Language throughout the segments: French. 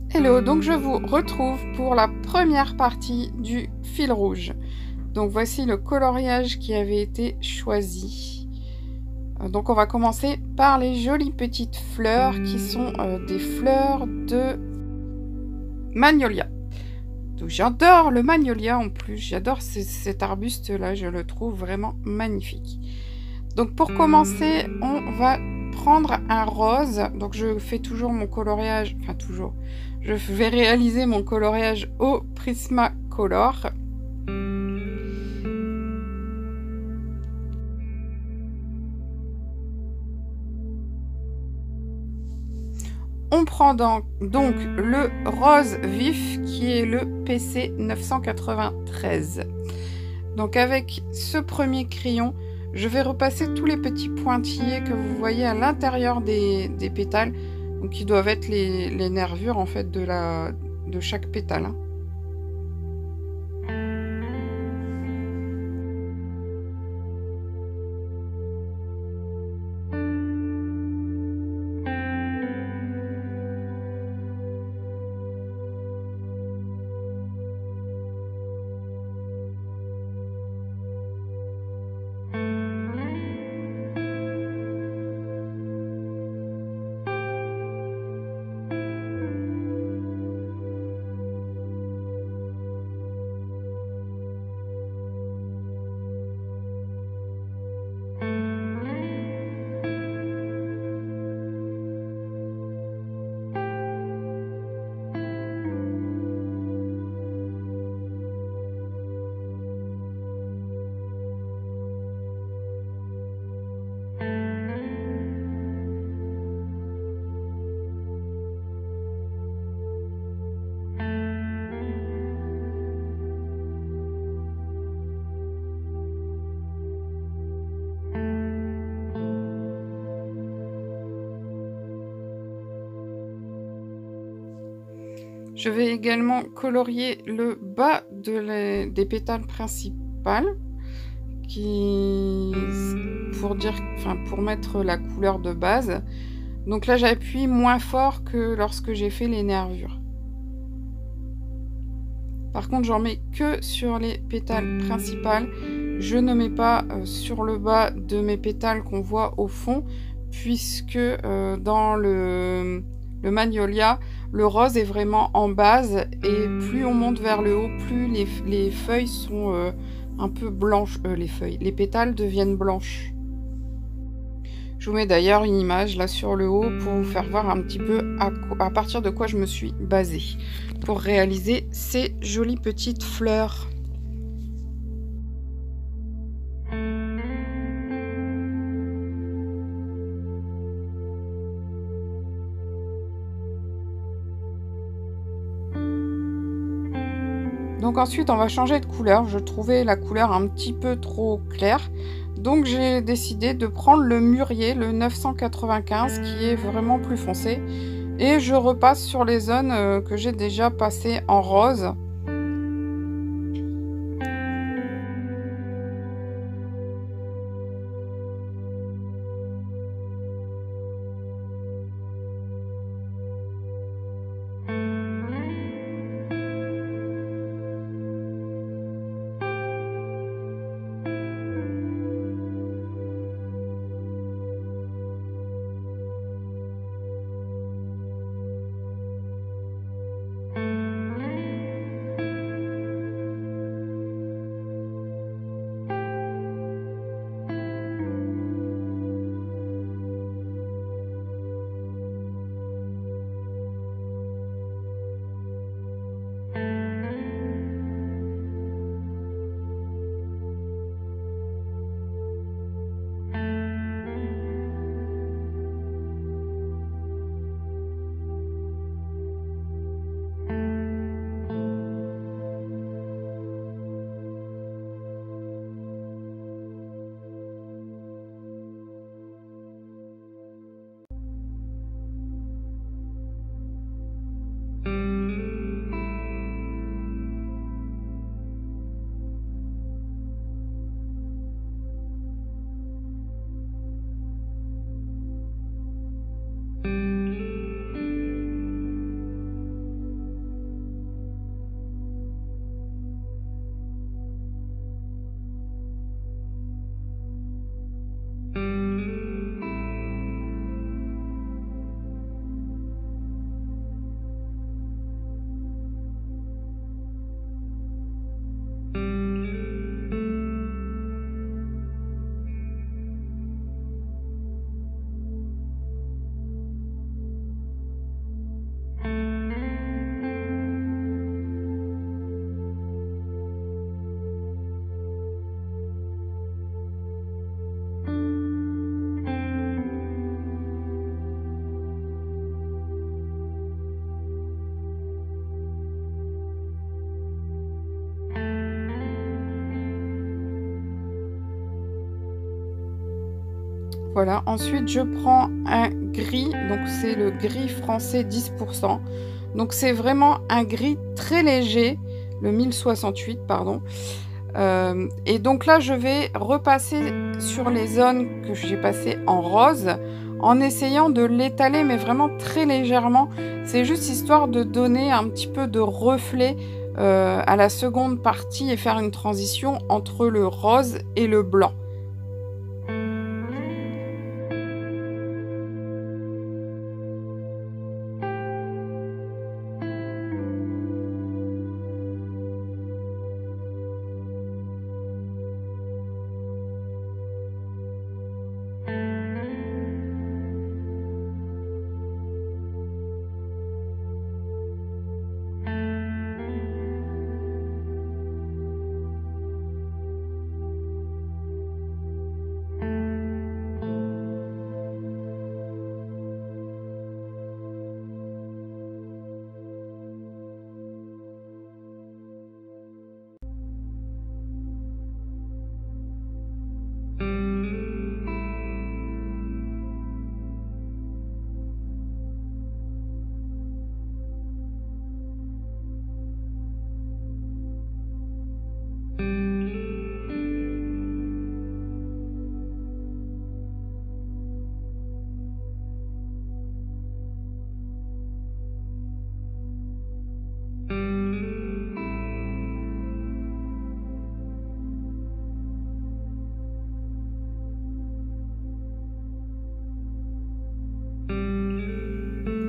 Hello, donc je vous retrouve pour la première partie du fil rouge. Donc voici le coloriage qui avait été choisi. Donc on va commencer par les jolies petites fleurs qui sont des fleurs de magnolia. Donc j'adore le magnolia en plus, j'adore cet arbuste là, je le trouve vraiment magnifique. Donc pour commencer, on va prendre un rose. Donc je fais toujours mon coloriage, enfin toujours, je vais réaliser mon coloriage au Prismacolor. On prend donc le rose vif qui est le PC 993. Donc avec ce premier crayon, je vais repasser tous les petits pointillés que vous voyez à l'intérieur des pétales, donc qui doivent être les nervures en fait de chaque pétale. Hein. Je vais également colorier le bas des pétales principales pour mettre la couleur de base. Donc là j'appuie moins fort que lorsque j'ai fait les nervures. Par contre j'en mets que sur les pétales principales. Je ne mets pas sur le bas de mes pétales qu'on voit au fond, puisque dans le magnolia, le rose est vraiment en base et plus on monte vers le haut, plus les feuilles sont un peu blanches. Les pétales deviennent blanches. Je vous mets d'ailleurs une image là sur le haut pour vous faire voir un petit peu à partir de quoi je me suis basée pour réaliser ces jolies petites fleurs. Donc ensuite on va changer de couleur, je trouvais la couleur un petit peu trop claire, donc j'ai décidé de prendre le mûrier, le 995 qui est vraiment plus foncé, et je repasse sur les zones que j'ai déjà passées en rose. Voilà, ensuite je prends un gris, donc c'est le gris français 10%. Donc c'est vraiment un gris très léger, le 1068 pardon. Et donc là je vais repasser sur les zones que j'ai passées en rose, en essayant de l'étaler mais vraiment très légèrement. C'est juste histoire de donner un petit peu de reflet à la seconde partie et faire une transition entre le rose et le blanc.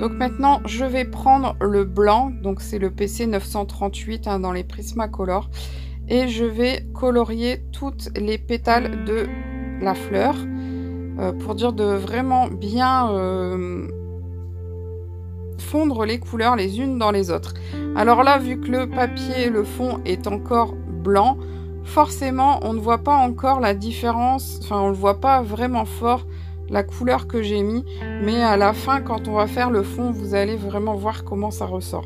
Donc maintenant, je vais prendre le blanc, donc c'est le PC 938 hein, dans les Prismacolor, et je vais colorier toutes les pétales de la fleur pour dire de vraiment bien fondre les couleurs les unes dans les autres. Alors là, vu que le papier, le fond est encore blanc, forcément, on ne voit pas encore la différence, enfin, on ne voit pas vraiment fort la couleur que j'ai mis, mais à la fin, quand on va faire le fond, vous allez vraiment voir comment ça ressort.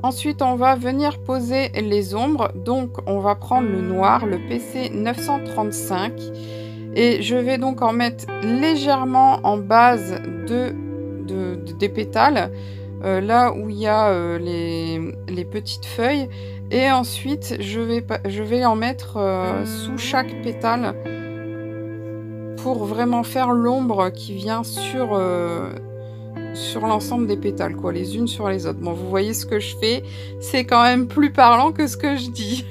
Ensuite, on va venir poser les ombres. Donc, on va prendre le noir, le PC 935. Et je vais donc en mettre légèrement en base des pétales. Là où il y a les petites feuilles. Et ensuite, je vais en mettre sous chaque pétale pour vraiment faire l'ombre qui vient sur l'ensemble des pétales, quoi, les unes sur les autres. Bon, vous voyez ce que je fais, c'est quand même plus parlant que ce que je dis.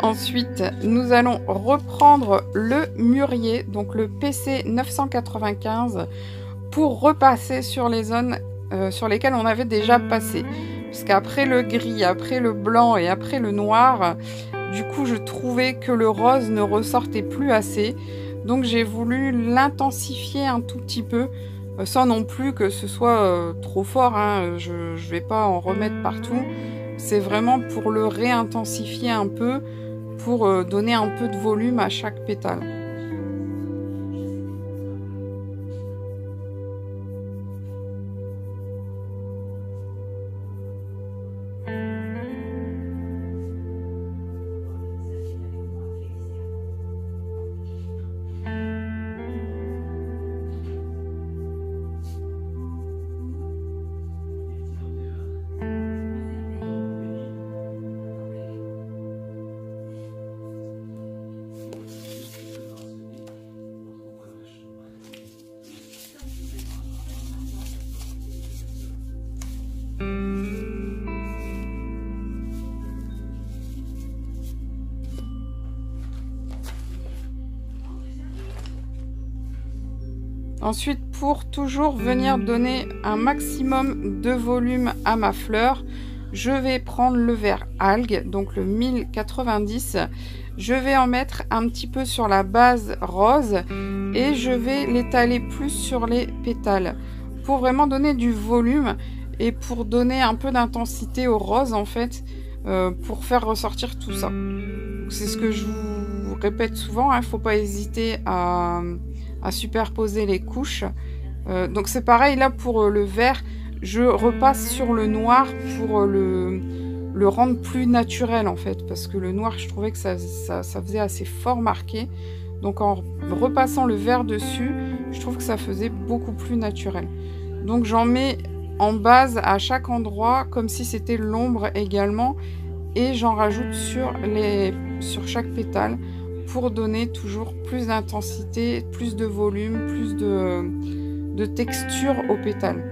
Ensuite, nous allons reprendre le mûrier, donc le PC 995, pour repasser sur les zones sur lesquelles on avait déjà passé. Parce qu'après le gris, après le blanc et après le noir, du coup, je trouvais que le rose ne ressortait plus assez. Donc, j'ai voulu l'intensifier un tout petit peu, sans non plus que ce soit trop fort, hein. Je ne vais pas en remettre partout. C'est vraiment pour le réintensifier un peu, pour donner un peu de volume à chaque pétale. Ensuite, pour toujours venir donner un maximum de volume à ma fleur, je vais prendre le vert algue, donc le 1090. Je vais en mettre un petit peu sur la base rose et je vais l'étaler plus sur les pétales pour vraiment donner du volume et pour donner un peu d'intensité au rose en fait, pour faire ressortir tout ça. C'est ce que je vous répète souvent, il ne faut pas hésiter à superposer les couches. Donc c'est pareil là pour le vert, je repasse sur le noir pour le rendre plus naturel en fait, parce que le noir je trouvais que ça faisait assez fort marqué. Donc en repassant le vert dessus, je trouve que ça faisait beaucoup plus naturel. Donc j'en mets en base à chaque endroit comme si c'était l'ombre également, et j'en rajoute sur chaque pétale pour donner toujours plus d'intensité, plus de volume, plus de texture aux pétales.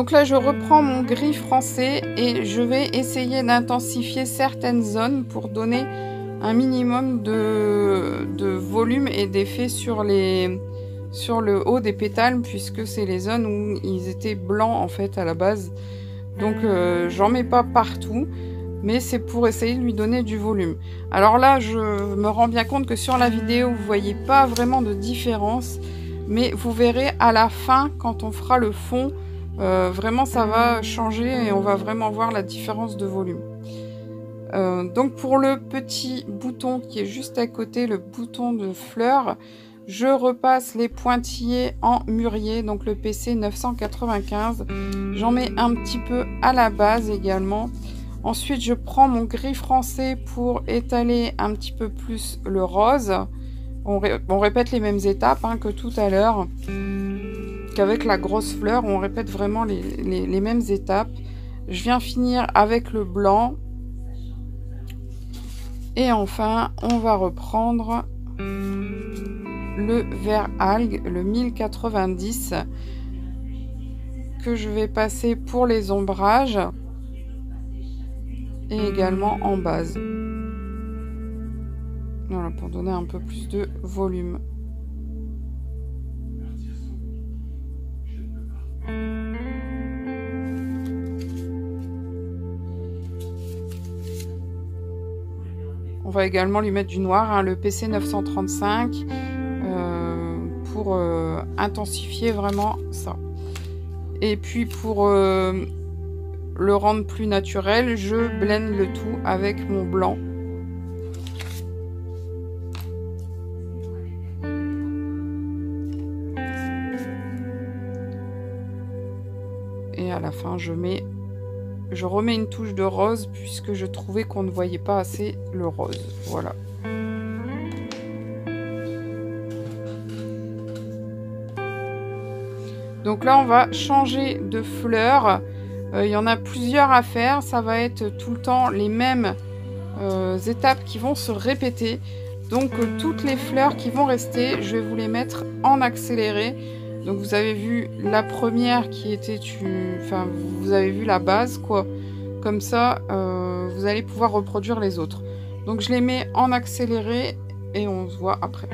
Donc là, je reprends mon gris français et je vais essayer d'intensifier certaines zones pour donner un minimum de volume et d'effet sur le haut des pétales, puisque c'est les zones où ils étaient blancs en fait à la base. Donc j'en mets pas partout, mais c'est pour essayer de lui donner du volume. Alors là, je me rends bien compte que sur la vidéo, vous voyez pas vraiment de différence, mais vous verrez à la fin, quand on fera le fond, vraiment ça va changer et on va vraiment voir la différence de volume. Donc pour le petit bouton qui est juste à côté, le bouton de fleurs, je repasse les pointillés en mûrier, donc le PC 995. J'en mets un petit peu à la base également. Ensuite, je prends mon gris français pour étaler un petit peu plus le rose. On répète les mêmes étapes hein, que tout à l'heure. Qu'avec la grosse fleur, on répète vraiment les mêmes étapes. Je viens finir avec le blanc. Et enfin, on va reprendre le vert algue, le 1090, que je vais passer pour les ombrages et également en base. Voilà, pour donner un peu plus de volume. On va également lui mettre du noir, hein, le PC 935, pour intensifier vraiment ça. Et puis pour le rendre plus naturel, je blende le tout avec mon blanc. Et à la fin, je remets une touche de rose puisque je trouvais qu'on ne voyait pas assez le rose. Voilà. Donc là, on va changer de fleur. Il y en a plusieurs à faire. Ça va être tout le temps les mêmes étapes qui vont se répéter. Donc toutes les fleurs qui vont rester, je vais vous les mettre en accéléré. Donc vous avez vu la première qui était enfin vous avez vu la base quoi. Comme ça vous allez pouvoir reproduire les autres. Donc je les mets en accéléré et on se voit après.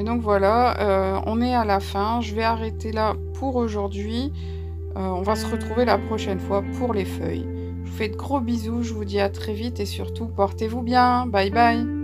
donc voilà, on est à la fin. Je vais arrêter là pour aujourd'hui. On va se retrouver la prochaine fois pour les feuilles. Je vous fais de gros bisous, je vous dis à très vite et surtout portez-vous bien. Bye bye.